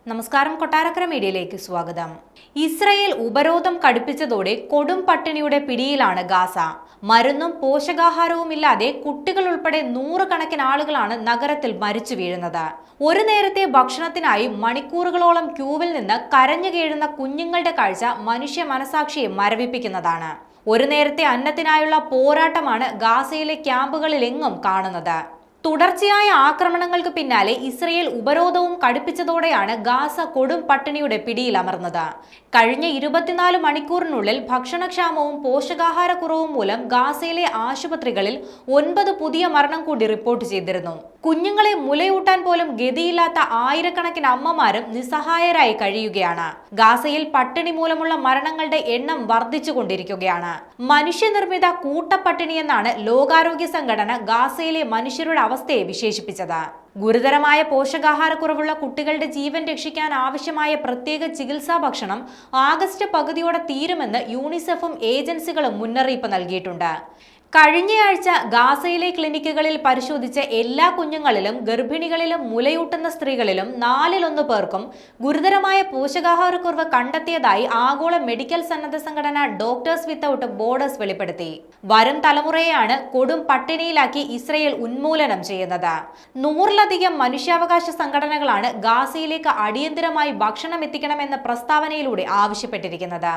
നമസ്കാരം, കൊട്ടാരക്കര മീഡിയയിലേക്ക് സ്വാഗതം. ഇസ്രയേൽ ഉപരോധം കടുപ്പിച്ചതോടെ കൊടും പട്ടിണിയുടെ പിടിയിലാണ് ഗാസ. മരുന്നും പോഷകാഹാരവും ഇല്ലാതെ കുട്ടികൾ ഉൾപ്പെടെ നൂറുകണക്കിന് ആളുകളാണ് നഗരത്തിൽ മരിച്ചു വീഴുന്നത്. ഒരു നേരത്തെ ഭക്ഷണത്തിനായി മണിക്കൂറുകളോളം ക്യൂവിൽ നിന്ന് കരഞ്ഞു കേഴുന്ന കുഞ്ഞുങ്ങളുടെ കാഴ്ച മനുഷ്യ മനസാക്ഷിയെ മരവിപ്പിക്കുന്നതാണ്. ഒരു നേരത്തെ അന്നത്തിനായുള്ള പോരാട്ടമാണ് ഗാസയിലെ ക്യാമ്പുകളിലെങ്ങും കാണുന്നത്. തുടർച്ചയായ ആക്രമണങ്ങൾക്ക് പിന്നാലെ ഇസ്രയേൽ ഉപരോധവും കടുപ്പിച്ചതോടെയാണ് ഗാസ കൊടും പട്ടിണിയുടെ പിടിയിലമർന്നത്. കഴിഞ്ഞ 24 മണിക്കൂറിനുള്ളിൽ ഭക്ഷണക്ഷാമവും പോഷകാഹാരക്കുറവും മൂലം ഗാസയിലെ ആശുപത്രികളിൽ 9 പുതിയ മരണം കൂടി റിപ്പോർട്ട് ചെയ്തിരുന്നു. കുഞ്ഞുങ്ങളെ മുലയൂട്ടാൻ പോലും ഗതിയില്ലാത്ത ആയിരക്കണക്കിന് അമ്മമാരും നിസ്സഹായരായി കഴിയുകയാണ്. ഗാസയിൽ പട്ടിണി മൂലമുള്ള മരണങ്ങളുടെ എണ്ണം വർദ്ധിച്ചുകൊണ്ടിരിക്കുകയാണ്. മനുഷ്യനിർമ്മിത കൂട്ടപ്പട്ടിണി എന്നാണ് ലോകാരോഗ്യ സംഘടന ഗാസയിലെ മനുഷ്യരുടെ അവസ്ഥയെ വിശേഷിപ്പിച്ചത്. ഗുരുതരമായ പോഷകാഹാരക്കുറവുള്ള കുട്ടികളുടെ ജീവൻ രക്ഷിക്കാൻ ആവശ്യമായ പ്രത്യേക ചികിത്സാ ഭക്ഷണം ആഗസ്റ്റ് പകുതിയോടെ തീരുമെന്ന് യൂണിസെഫും ഏജൻസികളും മുന്നറിയിപ്പ് നൽകിയിട്ടുണ്ട്. കഴിഞ്ഞയാഴ്ച ഗാസയിലെ ക്ലിനിക്കുകളിൽ പരിശോധിച്ച എല്ലാ കുഞ്ഞുങ്ങളിലും ഗർഭിണികളിലും മുലയൂട്ടുന്ന സ്ത്രീകളിലും 4-1 പേർക്കും ഗുരുതരമായ പോഷകാഹാരക്കുറവ് കണ്ടെത്തിയതായി ആഗോള മെഡിക്കൽ സന്നദ്ധ സംഘടന ഡോക്ടേഴ്സ് വിത്തൌട്ട് ബോർഡേഴ്സ് വെളിപ്പെടുത്തി. വരും തലമുറയെയാണ് കൊടും പട്ടിണിയിലാക്കി ഇസ്രയേൽ ഉന്മൂലനം ചെയ്യുന്നത്. 100-ലധികം മനുഷ്യാവകാശ സംഘടനകളാണ് ഗാസയിലേക്ക് അടിയന്തരമായി ഭക്ഷണം എത്തിക്കണമെന്ന പ്രസ്താവനയിലൂടെ ആവശ്യപ്പെട്ടിരിക്കുന്നത്.